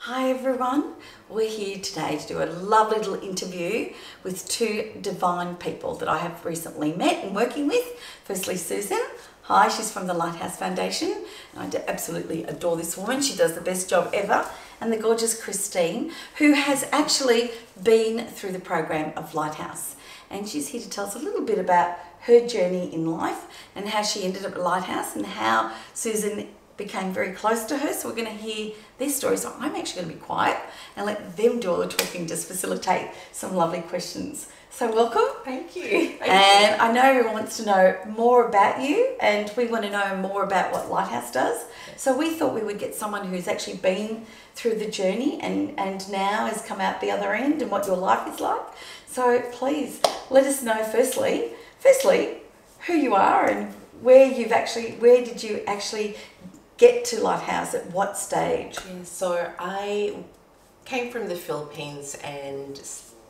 Hi everyone, we're here today to do a lovely little interview with two divine people that I have recently met and working with. Firstly, Susan. Hi, she's from the Lighthouse Foundation and I absolutely adore this woman. She does the best job ever. And the gorgeous Christine, who has actually been through the program of Lighthouse. And she's here to tell us a little bit about her journey in life and how she ended up at Lighthouse and how Susan became very close to her. So we're going to hear their stories. So I'm actually going to be quiet and let them do all the talking, just facilitate some lovely questions. So welcome. Thank you. And I know everyone wants to know more about you and we want to know more about what Lighthouse does. So we thought we would get someone who's actually been through the journey and now has come out the other end and what your life is like. So please let us know firstly who you are and where did you actually get to Lighthouse, at what stage? Yeah, so I came from the Philippines and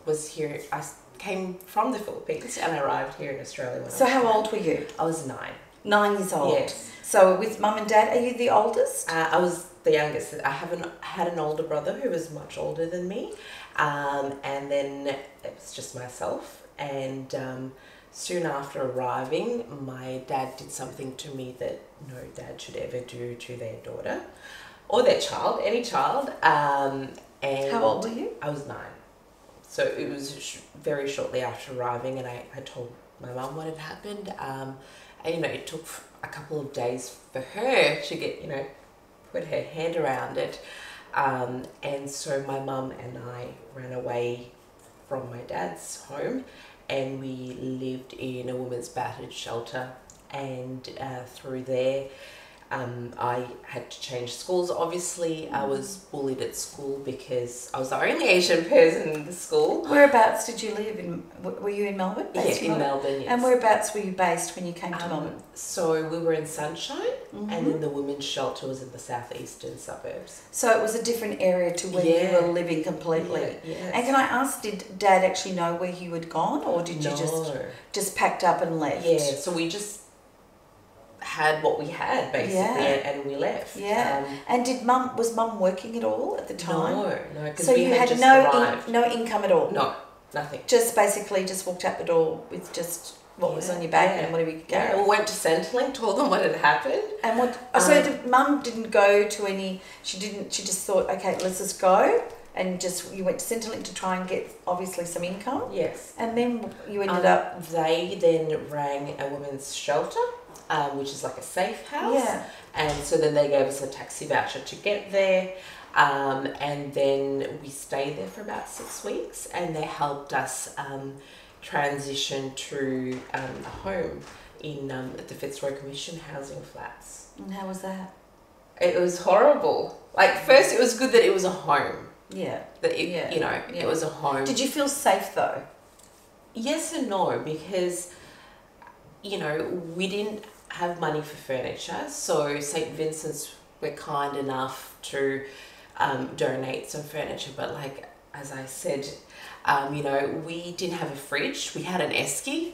was here. I came from the Philippines and I arrived here in Australia. So how old were you? I was 9. 9 years old. Yes. So with mum and dad, are you the oldest? I was the youngest. I haven't had an older brother who was much older than me, and then it was just myself. And soon after arriving, my dad did something to me that no dad should ever do to their daughter or their child, any child. And how old were you? I was 9. So it was very shortly after arriving, and I told my mum what had happened. And it took a couple of days for her to get, put her head around it. And so my mum and I ran away from my dad's home and we lived in a women's battered shelter, and through there I had to change schools. Obviously I was bullied at school because I was the only Asian person in the school. Whereabouts did you live in? Were you in Melbourne? Yes, in Melbourne, yes. And whereabouts were you based when you came to Melbourne? So we were in Sunshine, and then the women's shelter was in the southeastern suburbs. So it was a different area to where you were living completely. Yeah, yes. And can I ask, did Dad actually know where you had gone, or did you just packed up and left? Yeah, so we just had what we had basically, and we left. And was mum working at all at the time? No, because so we you had just no arrived. No income at all? No, nothing. Just basically just walked out the door with just what was on your back and whatever you could carry. We went to Centrelink, told them what had happened. And what? So mum didn't go to any. She didn't. She just thought, okay, let's just go. And you went to Centrelink to try and get obviously some income. Yes. And then you ended up. They then rang a women's shelter, which is like a safe house. Yeah. And so then they gave us a taxi voucher to get there. And then we stayed there for about 6 weeks, and they helped us transition to a home in the Fitzroy Commission housing flats. And how was that? It was horrible. Like, first it was good that it was a home. Yeah. It was a home. Did you feel safe though? Yes and no, because we didn't have money for furniture, so St. Vincent's were kind enough to donate some furniture, but like as I said, we didn't have a fridge. We had an esky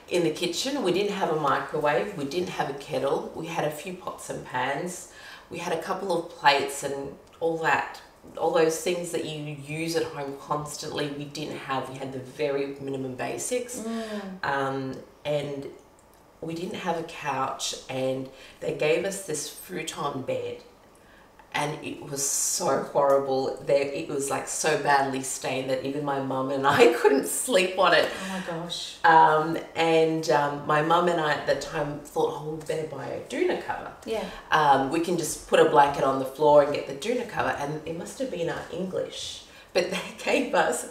in the kitchen. We didn't have a microwave. We didn't have a kettle. We had a few pots and pans. We had a couple of plates and all those things that you use at home constantly. We didn't have. We had the very minimum basics. And we didn't have a couch, and they gave us this futon bed, and it was so horrible. It was like so badly stained that even my mum and I couldn't sleep on it. Oh my gosh. My mum and I at the time thought, oh, we better buy a doona cover. Yeah. We can just put a blanket on the floor and get the doona cover, and it must have been our English, but they gave us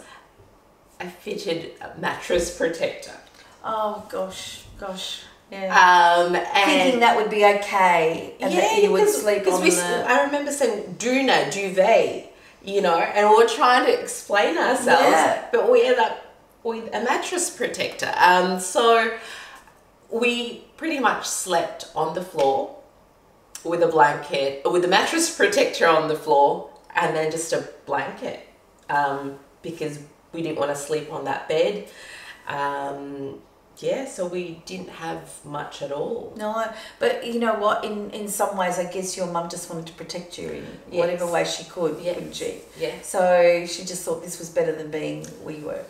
a fitted mattress protector. Oh gosh. Yeah. Thinking that would be okay, and that you would sleep on I remember saying doona, duvet, and we were trying to explain ourselves, but we ended up with a mattress protector. So we pretty much slept on the floor with a blanket, with a mattress protector on the floor, and then just a blanket, because we didn't want to sleep on that bed. Yeah, so we didn't have much at all. No, but you know what? In some ways, I guess your mum just wanted to protect you in whatever way she could, couldn't she? Yeah. So she just thought this was better than being where you were.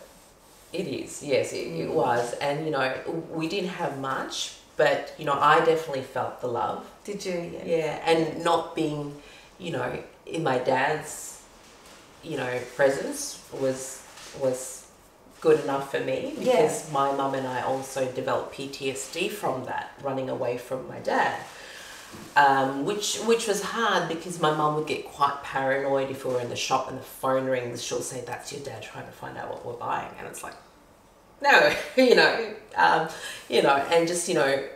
It is, yes, it was. And, you know, we didn't have much, but, you know, I definitely felt the love. Did you? Yeah. Yeah, and not being, you know, in my dad's, you know, presence was good enough for me, because my mum and I also developed PTSD from that, running away from my dad, which was hard, because my mum would get quite paranoid if we were in the shop and the phone rings. She'll say, "That's your dad trying to find out what we're buying," and it's like, no, you know, and just, you know,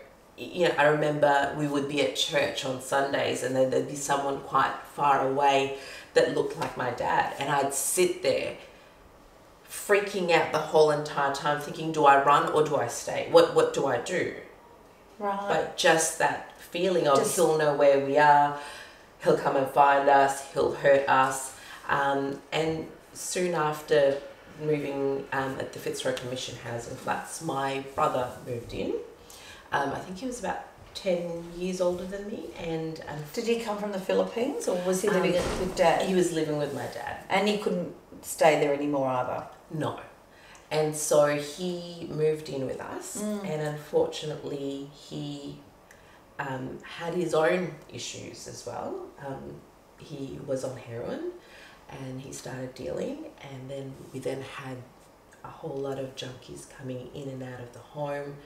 I remember we would be at church on Sundays, and then there'd be someone quite far away that looked like my dad, and I'd sit there freaking out the whole entire time, thinking, do I run or do I stay? What do I do? Right. But just that feeling of he'll know where we are, he'll come and find us, he'll hurt us. And soon after moving at the Fitzroy Commission Housing Flats, my brother moved in. I think he was about 10 years older than me. And did he come from the Philippines, or was he living with Dad? He was living with my dad. And he couldn't stay there anymore either? No. And so he moved in with us, and unfortunately he had his own issues as well. He was on heroin, and he started dealing, and then we had a whole lot of junkies coming in and out of the home,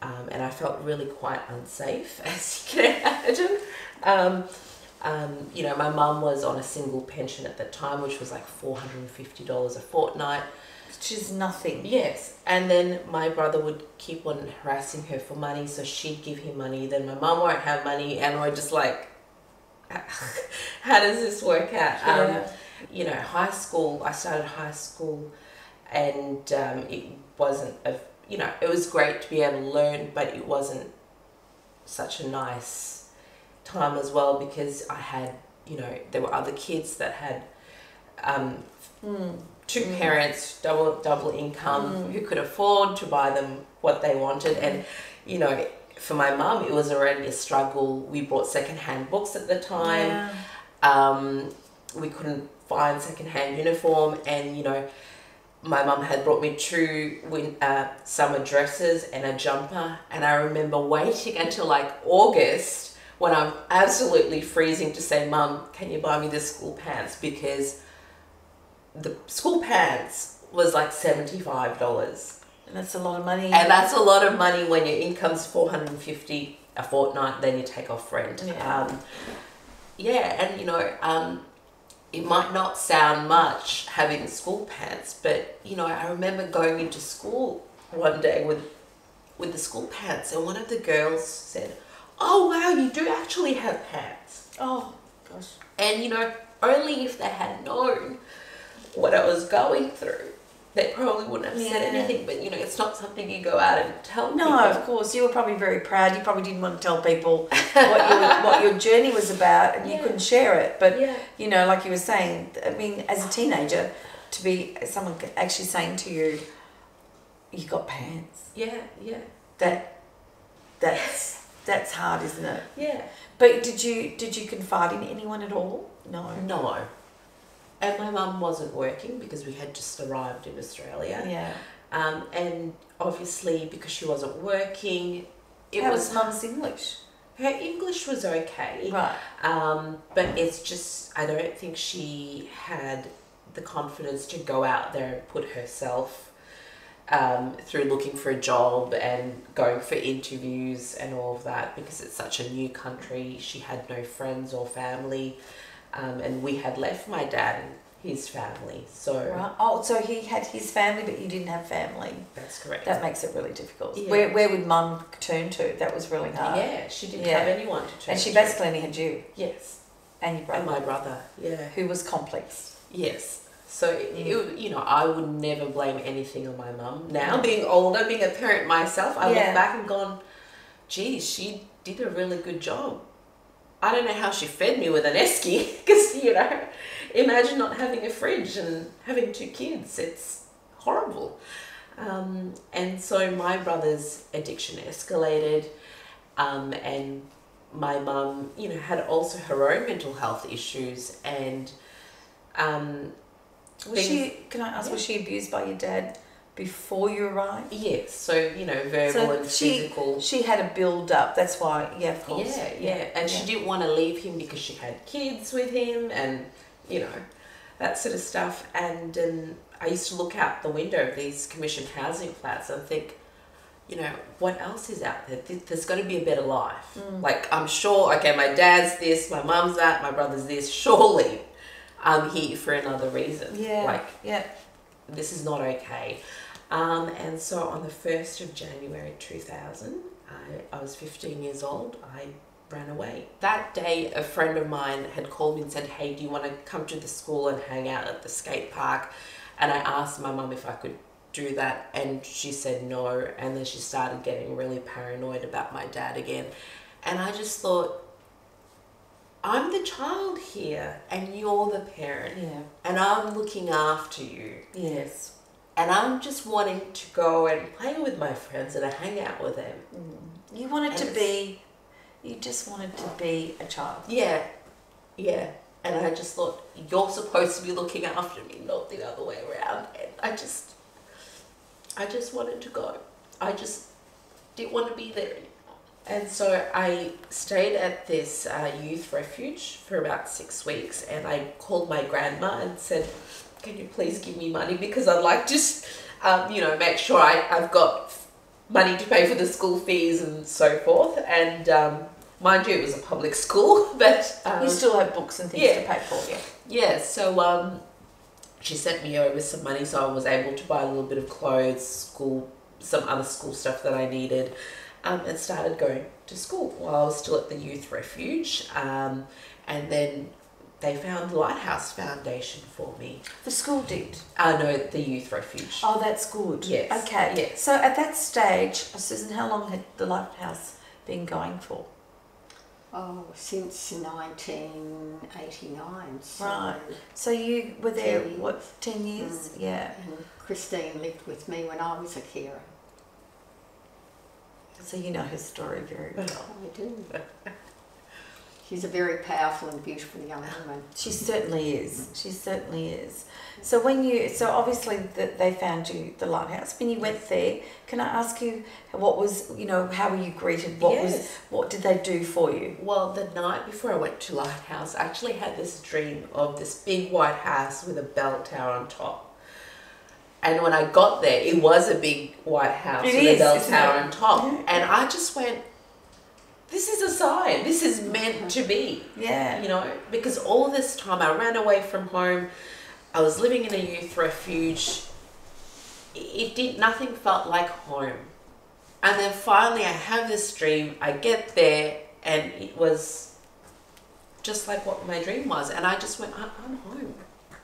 and I felt really quite unsafe, as you can imagine. You know, my mum was on a single pension at the time, which was like $450 a fortnight. Which is nothing. Yes. And then my brother would keep on harassing her for money, so she'd give him money. Then my mum won't have money, and we're just like, how does this work out? Yeah. You know, high school, I started high school, and it wasn't, you know, it was great to be able to learn, but it wasn't such a nice time as well, because I had, you know, there were other kids that had two parents, double income, who could afford to buy them what they wanted. And, you know, for my mum, it was already a struggle. We bought secondhand books at the time. We couldn't find secondhand uniform, and, you know, my mum had brought me two summer dresses and a jumper, and I remember waiting until like August, when I'm absolutely freezing, to say, "Mum, can you buy me the school pants?" Because the school pants was like $75. And that's a lot of money. And that's a lot of money when your income's $450 a fortnight, then you take off rent. And, you know, it might not sound much having school pants, but, you know, I remember going into school one day with the school pants, and one of the girls said, "Oh, wow, you do actually have pants." Oh, gosh. And, you know, only if they had known what I was going through, they probably wouldn't have said anything. But, you know, it's not something you go out and tell people. No, of course. You were probably very proud. You probably didn't want to tell people what your journey was about, and you couldn't share it. But, you know, like you were saying, I mean, as a teenager, to be someone actually saying to you, "You got pants." That's hard, isn't it? Yeah. But did you confide in anyone at all? No. No. And my mum wasn't working, because we had just arrived in Australia. Yeah. And obviously, because she wasn't working, How was Mum's English? Her English was okay. Right. But it's just, I don't think she had the confidence to go out there and put herself through looking for a job and going for interviews and all of that, because it's such a new country. She had no friends or family. And we had left my dad and his family, so... Right. Oh, so he had his family, but you didn't have family. That's correct. That makes it really difficult. Yeah. Where would Mum turn to? That was really hard. Yeah, she didn't have anyone to turn to. And she basically only had you. Yes. And your brother. And my brother, Who was complex. Yes. So, you know, I would never blame anything on my mum. Now, being older, being a parent myself, I look back and gone, geez, she did a really good job. I don't know how she fed me with an esky, because, you know, imagine not having a fridge and having two kids. It's horrible. And so my brother's addiction escalated, and my mum, you know, had also her own mental health issues, and can I ask, was she abused by your dad before you arrived? Yes, so, you know, verbal and physical. She had a build up, that's why, yeah, of course. Yeah. And she didn't want to leave him because she had kids with him and, you know, that sort of stuff. And I used to look out the window of these commissioned housing flats and think, you know, what else is out there? There's got to be a better life. Like, I'm sure, okay, my dad's this, my mum's that, my brother's this, surely I'm here for another reason. Yeah. Like, this is not okay. And so on the 1st of January 2000, I was 15 years old, I ran away. That day, a friend of mine had called me and said, hey, do you want to come to the school and hang out at the skate park? And I asked my mum if I could do that, and she said no. And then she started getting really paranoid about my dad again. And I just thought, I'm the child here and you're the parent. Yeah. And I'm looking after you. Yes. And I'm just wanting to go and play with my friends and hang out with them. You just wanted to be a child. Yeah. And I just thought, you're supposed to be looking after me, not the other way around. And I just wanted to go. I just didn't want to be there anymore. And so I stayed at this youth refuge for about 6 weeks, and I called my grandma and said, can you please give me money, because I'd like to, you know, make sure I've got money to pay for the school fees and so forth. And mind you, it was a public school, but you still have books and things to pay for. Yeah. So she sent me over some money, so I was able to buy a little bit of clothes, some other school stuff that I needed, and started going to school while I was still at the youth refuge. And then they found the Lighthouse Foundation for me. The school did? No, the youth refuge. Oh, that's good. Yes. Okay. Yes. So at that stage, Susan, how long had the Lighthouse been going for? Oh, since 1989. So right. So you were there, 10 years. what, 10 years? Yeah. And Christine lived with me when I was a carer. So you know her story very well. I do. She's a very powerful and beautiful young woman. She certainly is. She certainly is. So obviously they found you the Lighthouse. When you went there, can I ask you what was, you know, how were you greeted? What did they do for you? Well, the night before I went to Lighthouse, I actually had this dream of this big white house with a bell tower on top. And when I got there, it was a big white house with a bell tower on top. Yeah. And I just went, this is a sign. This is meant to be. Yeah. You know, because all this time I ran away from home. I was living in a youth refuge. Nothing felt like home. And then finally I have this dream. I get there and it was just like what my dream was. And I just went, I'm home.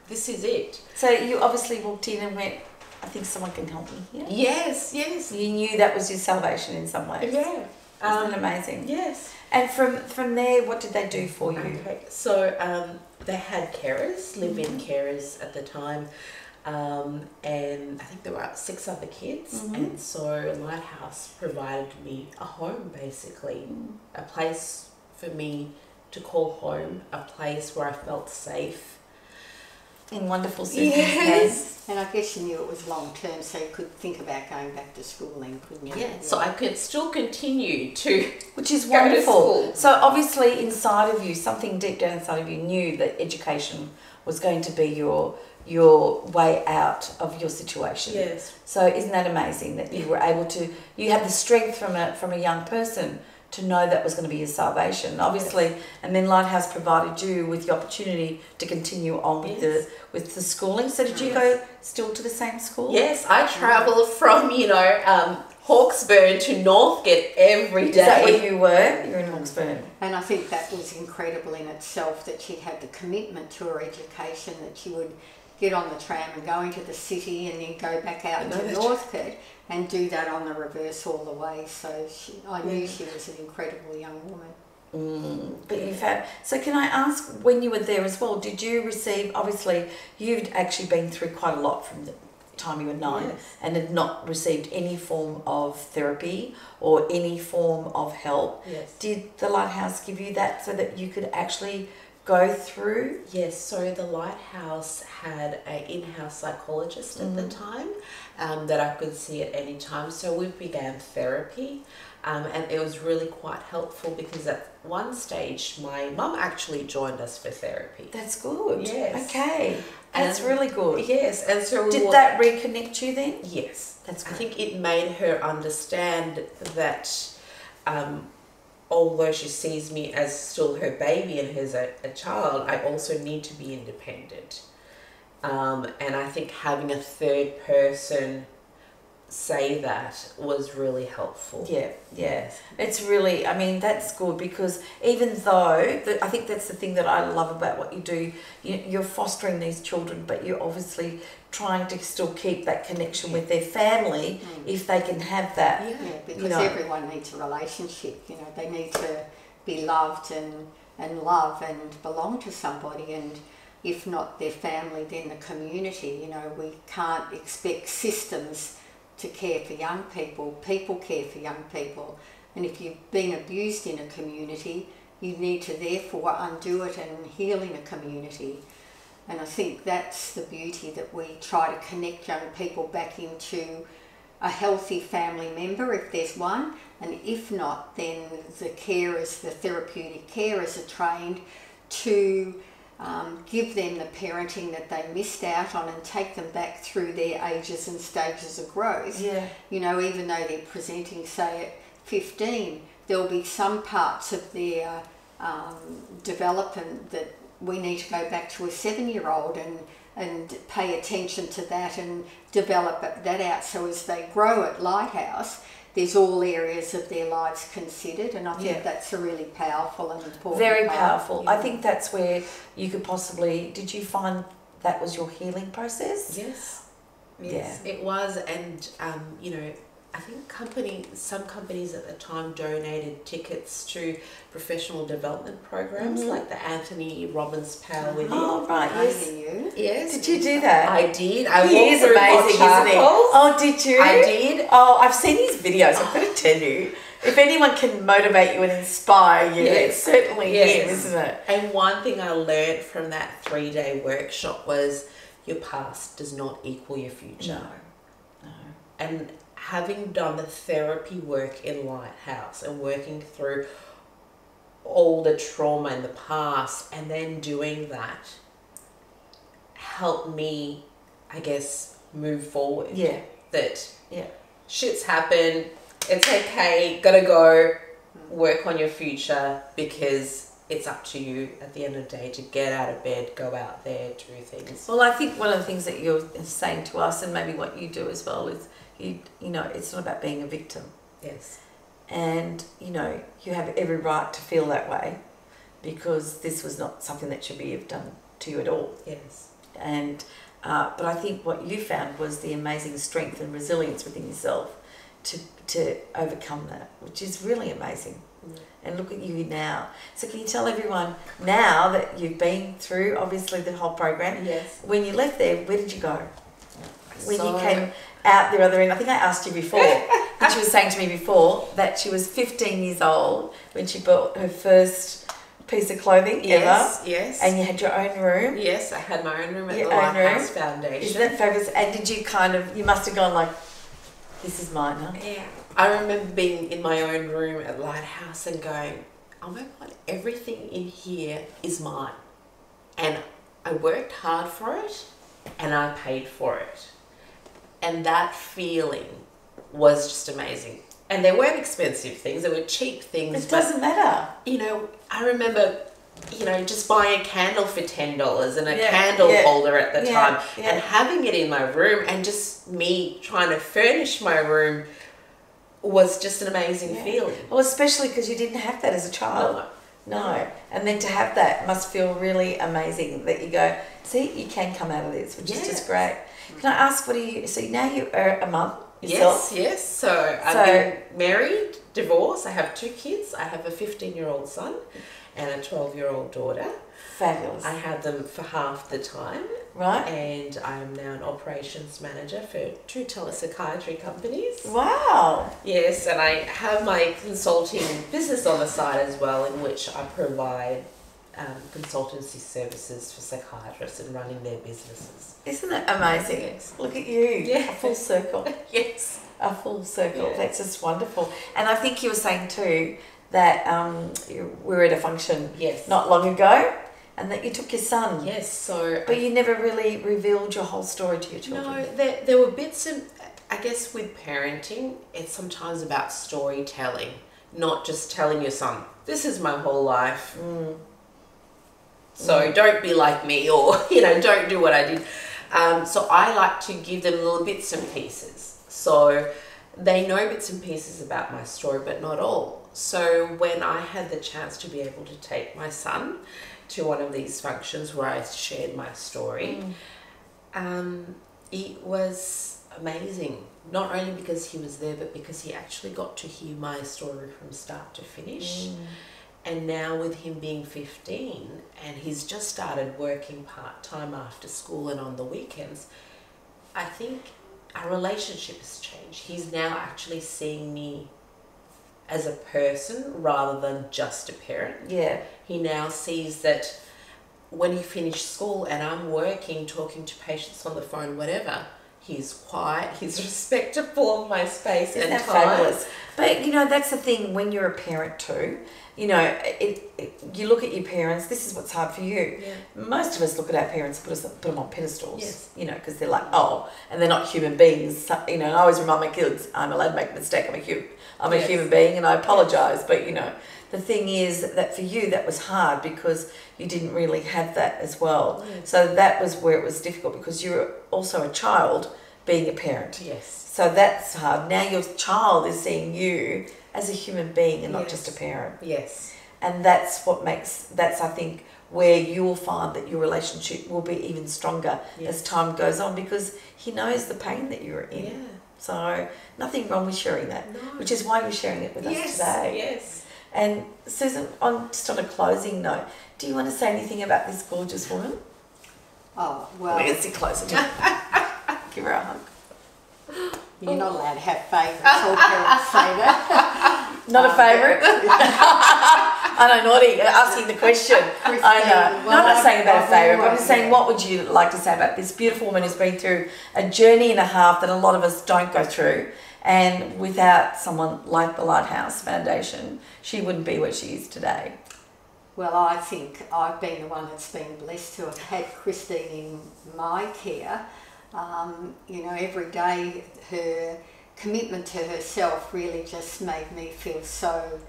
This is it. So you obviously walked in and went, I think someone can help me here. Yes. You knew that was your salvation in some ways. Yeah. Isn't that amazing? Yes. And from there, what did they do for you? Okay. So they had carers, live-in carers at the time, and I think there were 6 other kids. And so Lighthouse provided me a home, basically, a place for me to call home, a place where I felt safe. In wonderful Susan's hands. And I guess you knew it was long term, so you could think about going back to school then, couldn't you? Yeah, so I could still continue to Which is go wonderful. to school. So obviously inside of you, something deep down inside of you knew that education was going to be your way out of your situation. Yes. So isn't that amazing that you were able to, you had the strength from a young person to know that was going to be your salvation, obviously, and then Lighthouse provided you with the opportunity to continue on with the schooling. So did you go still to the same school? Yes, I travelled from Hawkesbury to Northgate every day. Is that where you were? You're in Hawkesbury. And I think that was incredible in itself, that she had the commitment to her education, that she would get on the tram and go into the city and then go back out to Northcote and do that on the reverse all the way. So I knew she was an incredible young woman. But you've had, so can I ask, when you were there as well, did you receive, obviously you'd actually been through quite a lot time you were 9 Yes. and had not received any form of therapy or any form of help. Yes. Did the Lighthouse give you that so that you could actually go through? Yes, so the Lighthouse had an in-house psychologist at the time that I could see at any time. So we began therapy, and it was really quite helpful because at one stage my mum actually joined us for therapy. That's good. Yes. Okay. That's And- really good. Yes, and so Did that reconnect you then? Yes, That's I good. think it made her understand that although she sees me as still her baby and as a child, I also need to be independent. And I think having a third person say that was really helpful. Yeah, yeah. It's really, I mean, that's good because even though, I think that's the thing that I love about what you do, you're fostering these children, but you're obviously trying to still keep that connection with their family if they can have that. Yeah, because you know. everyone needs a relationship. You know, they need to be loved and love and belong to somebody. And if not their family, then the community. You know, we can't expect systems to care for young people. People care for young people. And if you've been abused in a community, you need to therefore undo it and heal in a community. And I think that's the beauty, that we try to connect young people back into a healthy family member if there's one, and if not, then the carers, the therapeutic carers are trained to give them the parenting that they missed out on and take them back through their ages and stages of growth. Yeah. You know, even though they're presenting, say, at 15, there'll be some parts of their development that we need to go back to a 7-year-old and pay attention to that and develop that out. So as they grow at Lighthouse, there's all areas of their lives considered, and I think that's a really powerful and important Very part. powerful. Yeah. I think that's where you could possibly, did you find that was your healing process? Yes, it was. And you know, I think some companies at the time donated tickets to professional development programs like the Anthony Robbins Power Within. Oh, right, yes. You. Yes. Did you do that? I did. I He walked is through amazing, hot isn't he? charcoals. Oh, did you? I did. Oh, I've seen his videos. I've got to tell you, if anyone can motivate you and inspire you, it's certainly him, isn't it? And one thing I learned from that 3-day workshop was your past does not equal your future. No. And having done the therapy work in Lighthouse and working through all the trauma in the past and then doing that helped me, I guess, move forward. Yeah. That Yeah. shit's happened, it's okay, gotta go, work on your future, because it's up to you at the end of the day to get out of bed, go out there, do things. Well, I think one of the things that you're saying to us, and maybe what you do as well, is you know, it's not about being a victim. Yes. And, you know, you have every right to feel that way because this was not something that should be have done to you at all. Yes. And but I think what you found was the amazing strength and resilience within yourself to overcome that, which is really amazing. And look at you now. So can you tell everyone now that you've been through, obviously, the whole program? Yes. When you left there, where did you go? When So- you came out the other end, I think I asked you before, but she was saying to me before that she was 15 years old when she bought her first piece of clothing Yes, ever. yes. And you had your own room. Yes, I had my own room at Your the own Lighthouse room. Foundation. Isn't that fabulous? And did you you must have gone like, this is mine, huh? Yeah. I remember being in my own room at Lighthouse and going, oh my God, everything in here is mine. And I worked hard for it and I paid for it. And that feeling was just amazing. And they weren't expensive things, they were cheap things. It doesn't matter. You know, I remember, you know, just buying a candle for $10 and a Yeah, candle yeah, holder at the yeah, time yeah. and having it in my room and just me trying to furnish my room was just an amazing feeling. Well, especially because you didn't have that as a child. No. And then to have that must feel really amazing that you go, see, you can come out of this, which is just great. Can I ask, so now you are a mum yourself? Yes. So I've been married, divorced. I have 2 kids. I have a 15-year-old son and a 12-year-old daughter. Fabulous. I had them for half the time. Right. And I'm now an operations manager for 2 telepsychiatry companies. Wow. Yes, and I have my consulting business on the side as well, in which I provide consultancy services for psychiatrists and running their businesses. Isn't it amazing? Yes. Look at you. Yeah. A full circle. Yes. A full circle. Yeah. That's just wonderful. And I think you were saying too that we were at a function Yes. not long ago, and that you took your son. Yes, so... But you never really revealed your whole story to your children. No, there were bits of... I guess with parenting, it's sometimes about storytelling, not just telling your son, this is my whole life. So don't be like me, or, don't do what I did. So I like to give them little bits and pieces. So they know bits and pieces about my story, but not all. So when I had the chance to be able to take my son to one of these functions where I shared my story, it was amazing. Not only because he was there, but because he actually got to hear my story from start to finish. And now with him being 15 and he's just started working part-time after school and on the weekends, I think our relationship has changed. He's now actually seeing me as a person rather than just a parent. Yeah. He now sees that when he finished school and I'm working, talking to patients on the phone, whatever, he's quiet, he's respectful of my space and time. Fabulous. But that's the thing when you're a parent too. You look at your parents. This is what's hard for you. Yeah. Most of us look at our parents, put them on pedestals. Yes. Because they're like, and they're not human beings. And I always remind my kids, I'm allowed to make a mistake. I'm a human being, and I apologise. But the thing is that for you that was hard because you didn't really have that as well. Yes. So that was where it was difficult because you're also a child being a parent. Yes. So that's hard. Now your child is seeing you as a human being and not just a parent. Yes. And that's I think where you'll find that your relationship will be even stronger as time goes on because he knows the pain that you're in. Yeah. So nothing wrong with sharing that, which is why you're sharing it with us today. Yes. And Susan, just on a closing note, do you want to say anything about this gorgeous woman? Oh, well... Let's sit closer to her. Give her a hug. You're not allowed to have favourites or parents say that. Not a favourite? I know, naughty, asking the question. Christine, I know. well, I'm not saying about a favourite, but I'm just saying yeah. what would you like to say about this beautiful woman who's been through a journey and a half that a lot of us don't go through, and without someone like the Lighthouse Foundation, she wouldn't be what she is today. Well, I think I've been the one that's been blessed to have had Christine in my care. Every day her commitment to herself really just made me feel so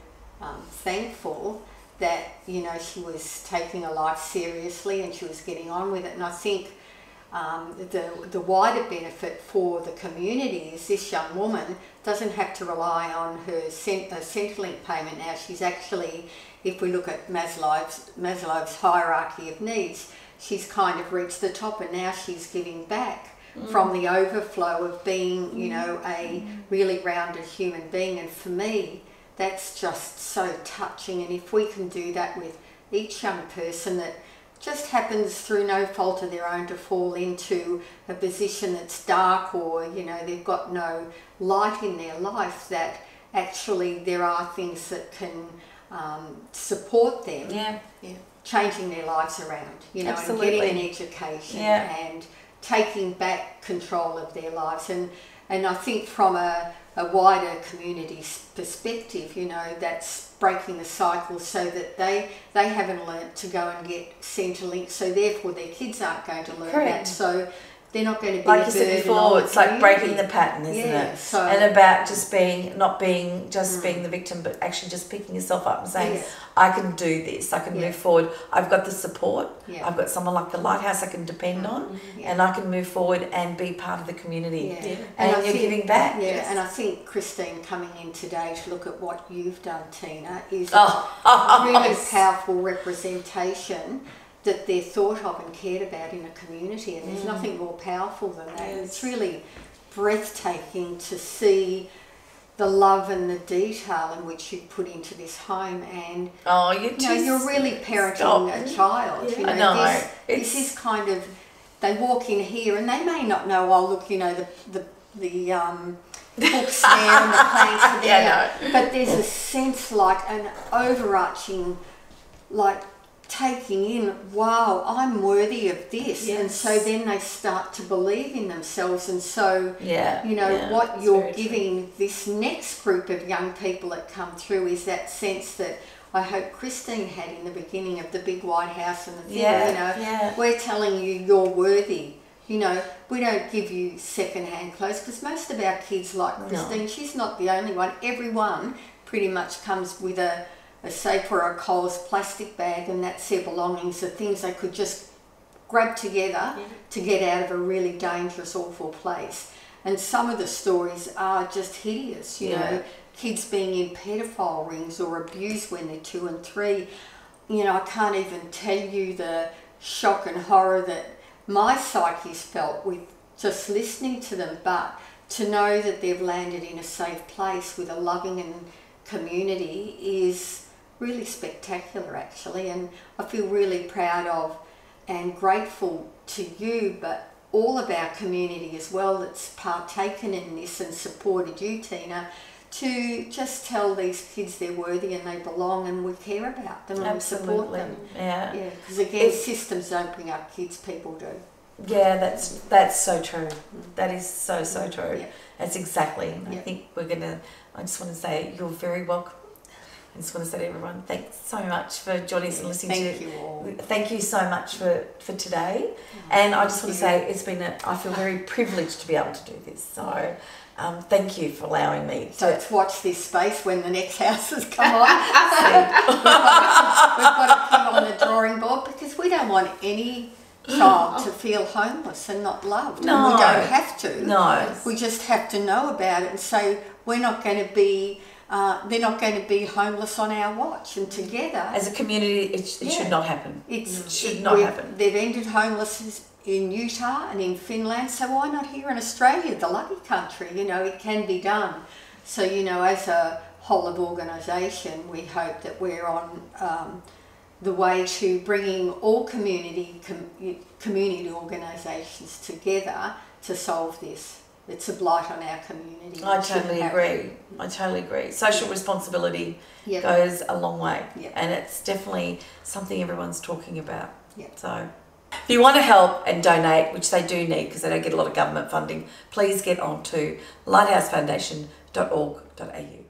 thankful that, she was taking her life seriously and she was getting on with it. And I think the wider benefit for the community is this young woman doesn't have to rely on her Centrelink payment now. She's actually, if we look at Maslow's hierarchy of needs, she's kind of reached the top and now she's giving back from the overflow of being, a really rounded human being. And for me, that's just so touching. And if we can do that with each young person that just happens through no fault of their own to fall into a position that's dark or, they've got no light in their life, that actually there are things that can support them, changing their lives around, and getting an education and taking back control of their lives. And I think from a wider community perspective, that's breaking the cycle so that they haven't learnt to go and get Centrelink, so therefore their kids aren't going to learn that. So they're not going to be like you said before, it's like breaking the pattern, isn't it? So, and about just not being the victim, but actually just picking yourself up and saying, I can do this, I can move forward, I've got the support, I've got someone like the Lighthouse I can depend on, and I can move forward and be part of the community. And you're giving back. And I think Christine coming in today to look at what you've done, Tina, is a really powerful representation that they're thought of and cared about in a community, and there's nothing more powerful than that. It's really breathtaking to see the love and the detail in which you put into this home, and Oh, you're really parenting a child. Yeah. You know, I know. This is kind of, they walk in here and they may not know, oh look, you know, the books there and the planks are there. Yeah, no. But there's a sense, like an overarching, like taking in, wow, I'm worthy of this. Yes. And so then they start to believe in themselves, and so Yeah, what that's you're very true. giving this next group of young people that come through is that sense that I hope Christine had in the beginning of the big white house and the thing. Yeah. We're telling you you're worthy. You know, we don't give you second-hand clothes, because most of our kids, like Christine, she's not the only one. Everyone pretty much comes with a Safe or a Coles plastic bag, and that's their belongings, the things they could just grab together to get out of a really dangerous, awful place. And some of the stories are just hideous, you know, kids being in pedophile rings or abused when they're 2 and 3. You know, I can't even tell you the shock and horror that my psyche's felt with just listening to them, but to know that they've landed in a safe place with a loving and community is really spectacular, actually. And I feel really proud of and grateful to you, but all of our community as well that's partaken in this and supported you, Tina, to just tell these kids they're worthy and they belong, and we care about them and we support them. Yeah, because again, systems don't bring up kids, people do. Yeah, that's so true. That is so true. Yeah. That's exactly. I think I just want to say you're very welcome. I just want to say to everyone, thanks so much for joining us and listening Thank you all. Thank you so much for today. And I just want to say I feel very privileged to be able to do this. So thank you for allowing me. So let's watch this space when the next houses come on. we've got to put on the drawing board, because we don't want any child to feel homeless and not loved. No. And we don't have to. No. We just have to know about it and say we're not going to be, they're not going to be homeless on our watch. And together, as a community, it should not happen. It should not happen. They've ended homelessness in Utah and in Finland, so why not here in Australia, the lucky country? You know, it can be done. So, you know, as a whole of organisation, we hope that we're on the way to bringing all community organisations together to solve this. It's a blight on our community. I totally agree. Social responsibility goes a long way, and it's definitely something everyone's talking about. So if you want to help and donate, which they do need because they don't get a lot of government funding, please get on to lighthousefoundation.org.au.